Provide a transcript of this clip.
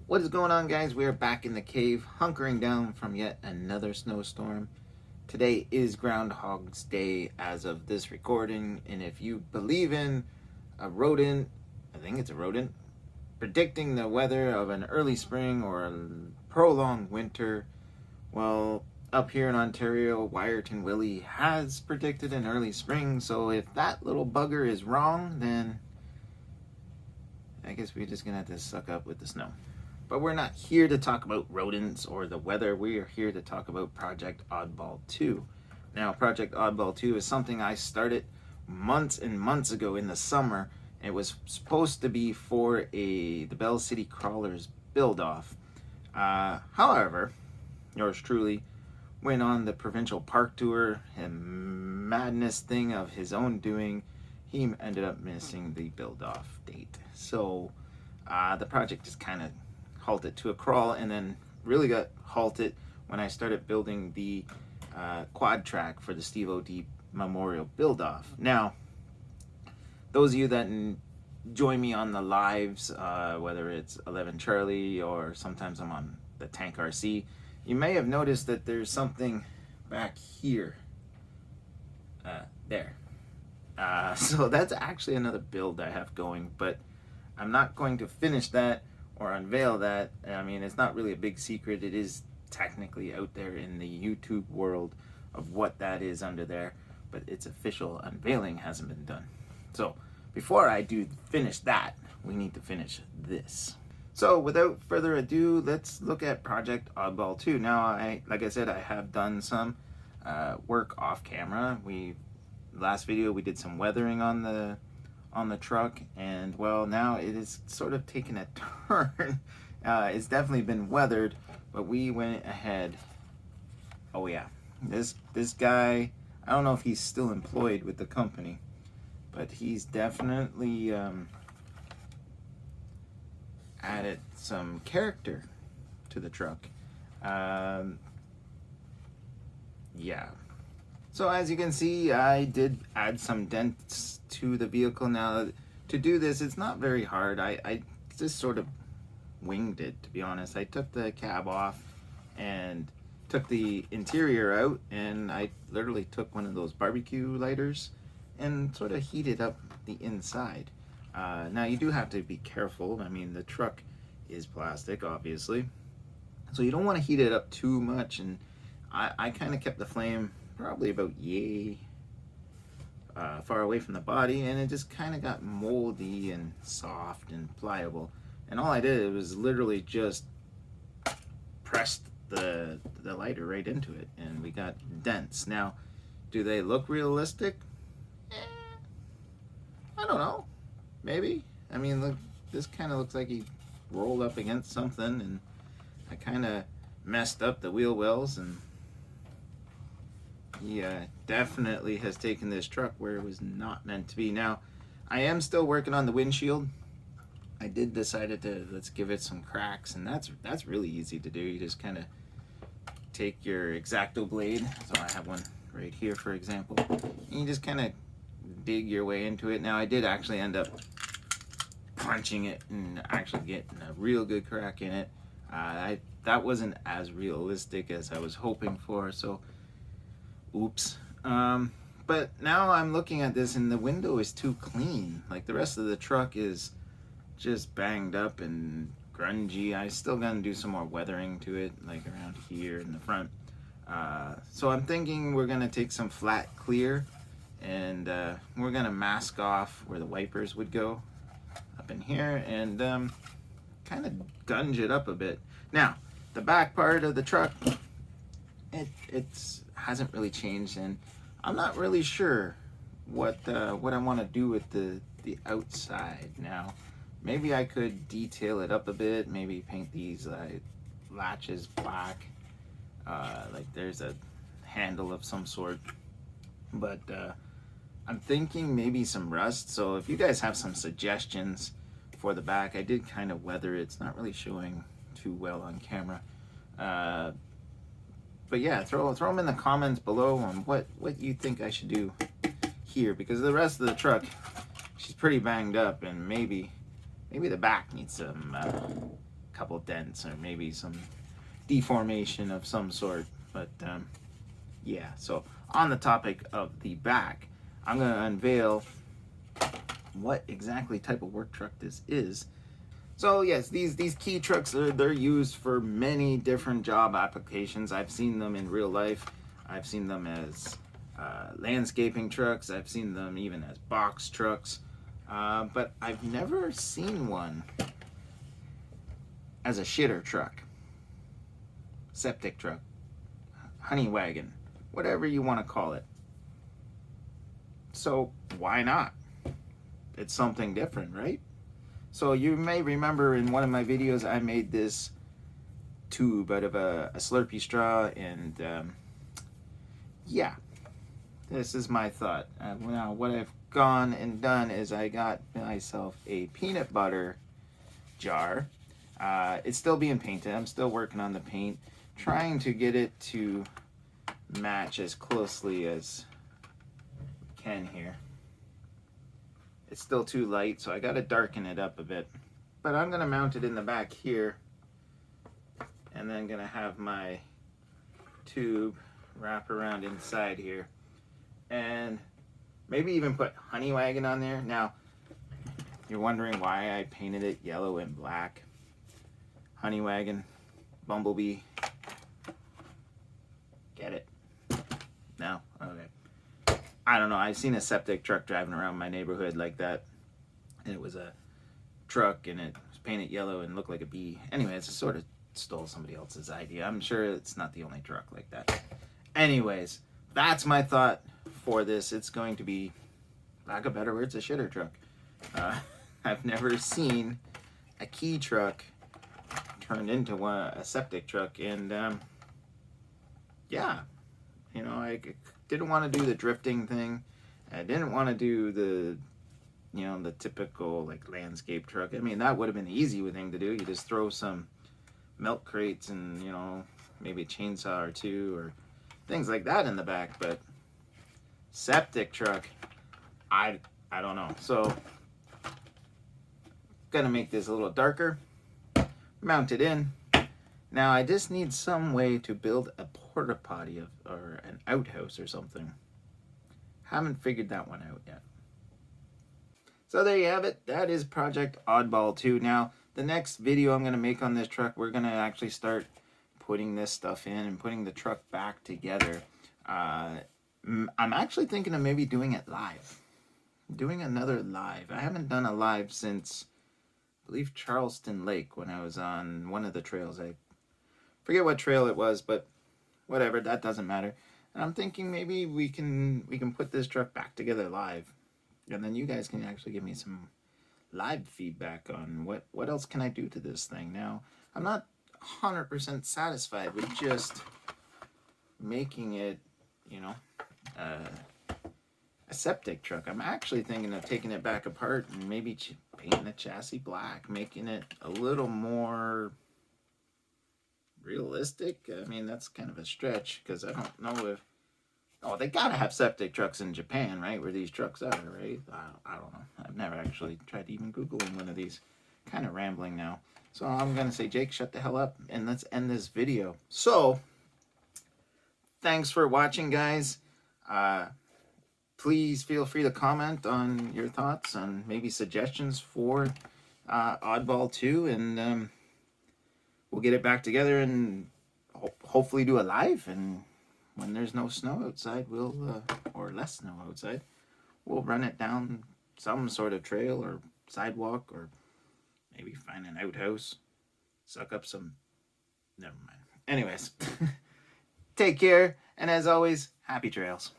What is going on, guys? We are back in the cave, hunkering down from yet another snowstorm. Today is Groundhog's Day as of this recording, and if you believe in a rodent, I think it's a rodent, predicting the weather of an early spring or a prolonged winter, well, up here in Ontario, Wyerton Willie has predicted an early spring, so if that little bugger is wrong, then I guess we're just gonna have to suck up with the snow. But we're not here to talk about rodents or the weather. We are here to talk about Project Oddball 2. Now, Project Oddball 2 is something I started months and months ago in the summer. It was supposed to be for the Bell City Crawlers build-off. However, yours truly went on the provincial park tour and madness thing of his own doing. He ended up missing the build-off date. So the project just kind of halted to a crawl, and then really got halted when I started building the quad track for the StevoD Memorial build-off. Now, those of you that join me on the lives, whether it's 11 Charlie or sometimes I'm on the Tank RC, you may have noticed that there's something back here. There. So that's actually another build I have going, but I'm not going to finish that or unveil that. I mean, it's not really a big secret. It is technically out there in the YouTube world of what that is under there, but its official unveiling hasn't been done. So before I do finish that, we need to finish this. So without further ado, let's look at Project Oddball 2. Now, like I said, I have done some work off camera. Last video we did some weathering on the truck, and well, now it is sort of taken a turn. It's definitely been weathered, but we went ahead. Oh yeah, this guy, I don't know if he's still employed with the company, but he's definitely added some character to the truck. Yeah. So as you can see, I did add some dents to the vehicle. Now, to do this, it's not very hard. I just sort of winged it, to be honest. I took the cab off and took the interior out, and I literally took one of those barbecue lighters and sort of heated up the inside. Now, you do have to be careful. I mean, the truck is plastic, obviously, so you don't want to heat it up too much, and I kind of kept the flame probably about far away from the body, and it just kind of got moldy and soft and pliable. And all I did was literally just pressed the lighter right into it, and we got dents. Now, do they look realistic? I don't know. Maybe. I mean, look, this kind of looks like he rolled up against something, and I kind of messed up the wheel wells, and he definitely has taken this truck where it was not meant to be. Now, I am still working on the windshield. I did decided to let's give it some cracks, and that's really easy to do. You just kind of take your X-Acto blade. So I have one right here, for example, and you just kind of dig your way into it. Now, I did actually end up punching it and actually getting a real good crack in it. That wasn't as realistic as I was hoping for, so oops. But now I'm looking at this, and the window is too clean. Like, the rest of the truck is just banged up and grungy. I still gotta do some more weathering to it, like around here in the front. So I'm thinking we're gonna take some flat clear, and we're gonna mask off where the wipers would go up in here, and kind of gunge it up a bit. Now, the back part of the truck, it's hasn't really changed, and I'm not really sure what I want to do with the outside. Now, maybe I could detail it up a bit, maybe paint these latches black, like there's a handle of some sort, but I'm thinking maybe some rust. So if you guys have some suggestions for the back, I did kind of weather it. It's not really showing too well on camera. But yeah, throw them in the comments below on what you think I should do here, because the rest of the truck, she's pretty banged up, and maybe the back needs some couple dents or maybe some deformation of some sort. But yeah, so on the topic of the back, I'm going to unveil what exactly type of work truck this is. So yes, these key trucks, they're used for many different job applications. I've seen them in real life. I've seen them as landscaping trucks. I've seen them even as box trucks. But I've never seen one as a shitter truck, septic truck, honey wagon, whatever you want to call it. So why not? It's something different, right? So you may remember in one of my videos I made this tube out of a Slurpee straw, and yeah, this is my thought. Now what I've gone and done is I got myself a peanut butter jar. It's still being painted. I'm still working on the paint, trying to get it to match as closely as we can here. It's still too light, so I got to darken it up a bit. But I'm going to mount it in the back here, and then going to have my tube wrap around inside here, and maybe even put honey wagon on there. Now, you're wondering why I painted it yellow and black. Honey wagon, bumblebee. Get it? No? Okay. I don't know. I've seen a septic truck driving around my neighborhood like that, and it was a truck, and it was painted yellow and looked like a bee. Anyway, it's sort of stole somebody else's idea. I'm sure it's not the only truck like that. Anyways, that's my thought for this. It's going to be, lack of better words, a shitter truck. I've never seen a key truck turned into a septic truck, and yeah, you know, I didn't want to do the drifting thing. I didn't want to do the, you know, the typical like landscape truck. I mean, that would have been the easy thing to do. You just throw some milk crates and, you know, maybe a chainsaw or two or things like that in the back. But septic truck, I don't know. So gonna make this a little darker, mount it in. Now I just need some way to build a porta potty or an outhouse or something. Haven't figured that one out yet. So there you have it. That is Project Oddball 2. Now the next video I'm going to make on this truck, we're going to actually start putting this stuff in and putting the truck back together. I'm actually thinking of maybe doing it live. Doing another live. I haven't done a live since, I believe, Charleston Lake, when I was on one of the trails. I forget what trail it was, but whatever, that doesn't matter. And I'm thinking maybe we can put this truck back together live, and then you guys can actually give me some live feedback on what else can I do to this thing. Now, I'm not 100% satisfied with just making it, you know, a septic truck. I'm actually thinking of taking it back apart and maybe painting the chassis black, making it a little more realistic. I mean, that's kind of a stretch, because I don't know if, oh, they gotta have septic trucks in Japan, right, where these trucks are, right? I don't know. I've never actually tried to even Googling one of these. Kind of rambling now. So I'm gonna say, Jake, shut the hell up, and let's end this video. So thanks for watching, guys. Please feel free to comment on your thoughts and maybe suggestions for Oddball 2, and we'll get it back together and hopefully do a live. And when there's no snow outside, we'll or less snow outside, we'll run it down some sort of trail or sidewalk, or maybe find an outhouse, suck up some, never mind. Anyways, take care, and as always, happy trails.